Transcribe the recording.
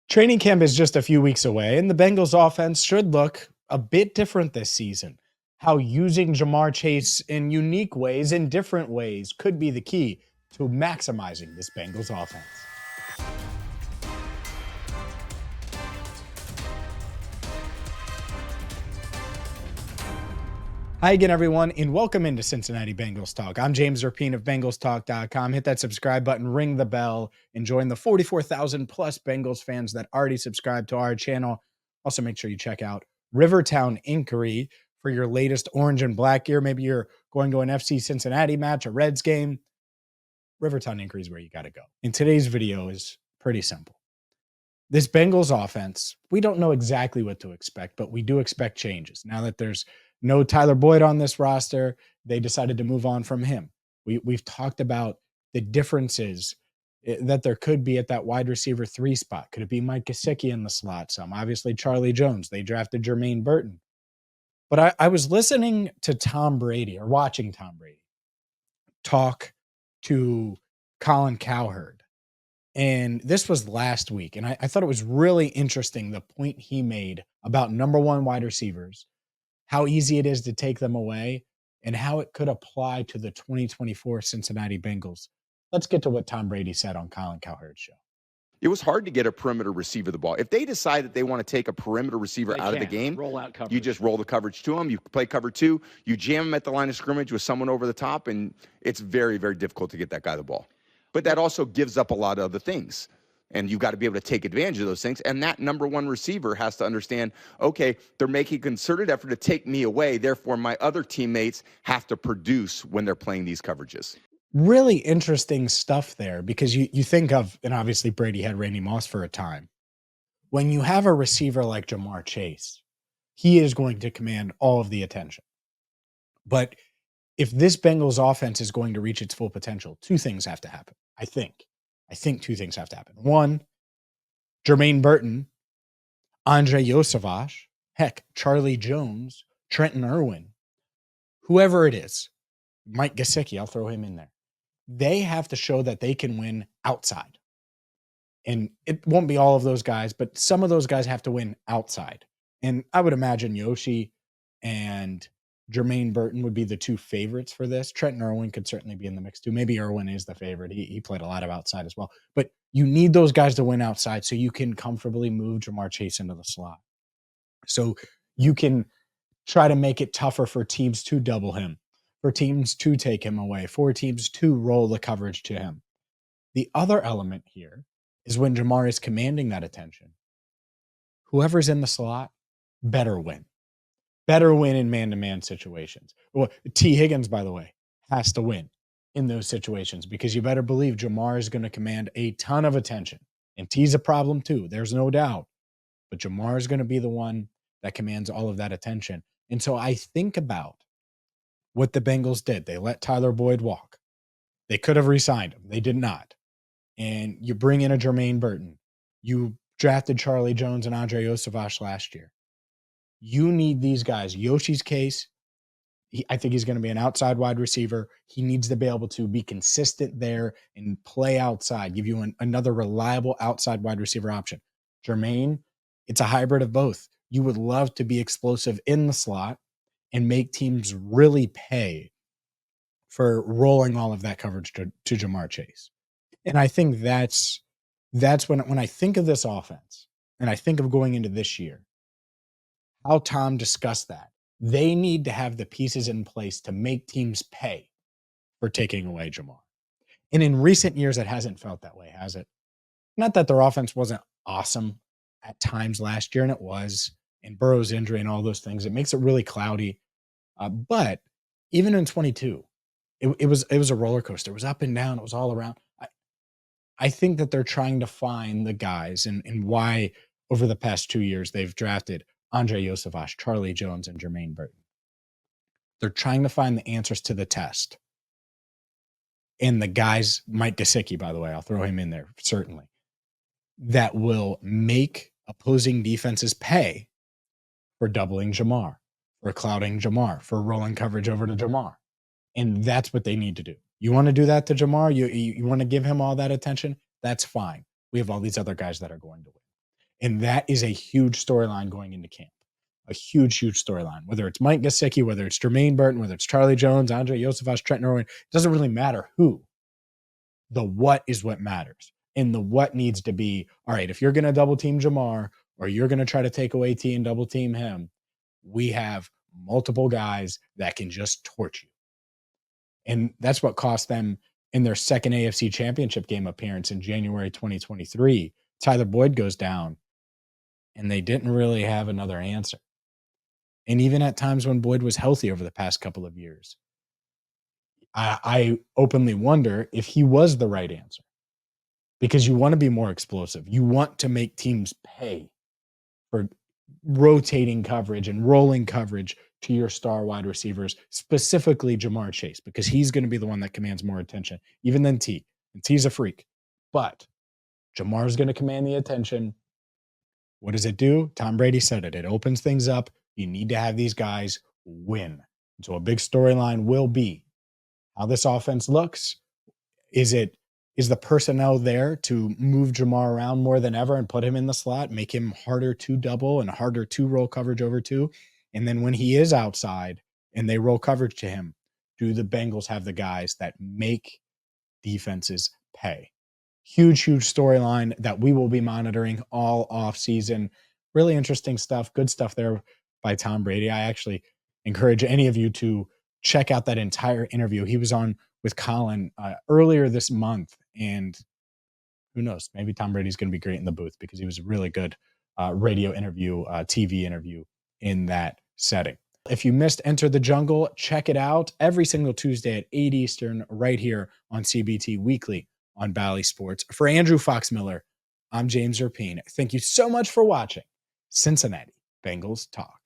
Training camp is just a few weeks away, and the Bengals offense should look a bit different this season. How using Jamar Chase in unique ways, in different ways, could be the key to maximizing this Bengals offense. Hi again, everyone, and welcome into Cincinnati Bengals Talk. I'm James Rapien of BengalsTalk.com. Hit that subscribe button, ring the bell, and join the 44,000 plus Bengals fans that already subscribe to our channel. Also, make sure you check out Rivertown Inquiry for your latest orange and black gear. Maybe you're going to an FC Cincinnati match, a Reds game. Rivertown Inquiry is where you got to go. And today's video is pretty simple. This Bengals offense, we don't know exactly what to expect, but we do expect changes. Now that there's no Tyler Boyd on this roster, they decided to move on from him. We've talked about the differences that there could be at that wide receiver 3 spot. Could it be Mike Gesicki in the slot some? Obviously, Charlie Jones. They drafted Jermaine Burton. But I was listening to Tom Brady, or watching Tom Brady, talk to Colin Cowherd. And this was last week. And I thought it was really interesting, the point he made about number one wide receivers, how easy it is to take them away, and how it could apply to the 2024 Cincinnati Bengals. Let's get to what Tom Brady said on Colin Cowherd's show. It was hard to get a perimeter receiver the ball. If they decide that they want to take a perimeter receiver out of the game, you just roll the coverage to them. You play cover 2. You jam them at the line of scrimmage with someone over the top, and it's very, very difficult to get that guy the ball. But that also gives up a lot of other things. And you've got to be able to take advantage of those things. And that number one receiver has to understand, okay, they're making a concerted effort to take me away. Therefore, my other teammates have to produce when they're playing these coverages. Really interesting stuff there, because you think of, and obviously Brady had Randy Moss for a time. When you have a receiver like Jamar Chase, he is going to command all of the attention. But if this Bengals offense is going to reach its full potential, two things have to happen. I think two things have to happen. One, Jermaine Burton, Andrei Iosivas, heck, Charlie Jones, Trenton Irwin, whoever it is, Mike Gesicki, I'll throw him in there. They have to show that they can win outside. And it won't be all of those guys, but some of those guys have to win outside. And I would imagine Yoshi and Jermaine Burton would be the two favorites for this. Trenton Irwin could certainly be in the mix too. Maybe Irwin is the favorite. He played a lot of outside as well. But you need those guys to win outside so you can comfortably move Jamar Chase into the slot. So you can try to make it tougher for teams to double him, for teams to take him away, for teams to roll the coverage to him. The other element here is when Jamar is commanding that attention, whoever's in the slot better win. Better win in man-to-man situations. Well, Tee Higgins, by the way, has to win in those situations, because you better believe Jamar is going to command a ton of attention. And T's a problem too, there's no doubt. But Jamar is going to be the one that commands all of that attention. And so I think about what the Bengals did. They let Tyler Boyd walk. They could have re-signed him. They did not. And you bring in a Jermaine Burton. You drafted Charlie Jones and Andrei Iosivas last year. You need these guys. Yoshi's case, I think he's going to be an outside wide receiver. He needs to be able to be consistent there and play outside, give you another reliable outside wide receiver option. Jermaine, it's a hybrid of both. You would love to be explosive in the slot and make teams really pay for rolling all of that coverage to Jamar Chase. And I think that's when I think of this offense and I think of going into this year, how Tom discussed that. They need to have the pieces in place to make teams pay for taking away Jamar. And in recent years, it hasn't felt that way, has it? Not that their offense wasn't awesome at times last year, and it was, and Burrow's injury and all those things. It makes it really cloudy. But even in 22, it was a roller coaster. It was up and down. It was all around. I think that they're trying to find the guys and why over the past 2 years they've drafted Andrei Iosivas, Charlie Jones, and Jermaine Burton. They're trying to find the answers to the test. And the guys, Mike Gesicki, by the way, I'll throw him in there, certainly, that will make opposing defenses pay for doubling Jamar, for clouding Jamar, for rolling coverage over to Jamar. And that's what they need to do. You want to do that to Jamar? You want to give him all that attention? That's fine. We have all these other guys that are going to win. And that is a huge storyline going into camp. A huge, huge storyline. Whether it's Mike Gesicki, whether it's Jermaine Burton, whether it's Charlie Jones, Andrei Iosivas, Trent Irwin, it doesn't really matter who. The what is what matters. And the what needs to be, all right, if you're going to double team Jamar or you're going to try to take away T and double team him, we have multiple guys that can just torch you. And that's what cost them in their second AFC Championship game appearance in January 2023. Tyler Boyd goes down, and they didn't really have another answer. And even at times when Boyd was healthy over the past couple of years, I openly wonder if he was the right answer, because you want to be more explosive. You want to make teams pay for rotating coverage and rolling coverage to your star wide receivers, specifically Jamar Chase, because he's going to be the one that commands more attention, even than T. And T's a freak. But Jamar's going to command the attention. What does it do? Tom Brady said it. It opens things up. You need to have these guys win. So a big storyline will be how this offense looks. Is the personnel there to move Jamar around more than ever and put him in the slot, make him harder to double and harder to roll coverage over to? And then when he is outside and they roll coverage to him, do the Bengals have the guys that make defenses pay? Huge, huge storyline that we will be monitoring all off season. Really interesting stuff. Good stuff there by Tom Brady. I actually encourage any of you to check out that entire interview. He was on with Colin earlier this month, and who knows, maybe Tom Brady's going to be great in the booth, because he was a really good radio interview, TV interview in that setting. If you missed Enter the Jungle, check it out every single Tuesday at 8 Eastern right here on CBT Weekly on Bally Sports. For Andrew Fox-Miller, I'm James Rapien. Thank you so much for watching Cincinnati Bengals Talk.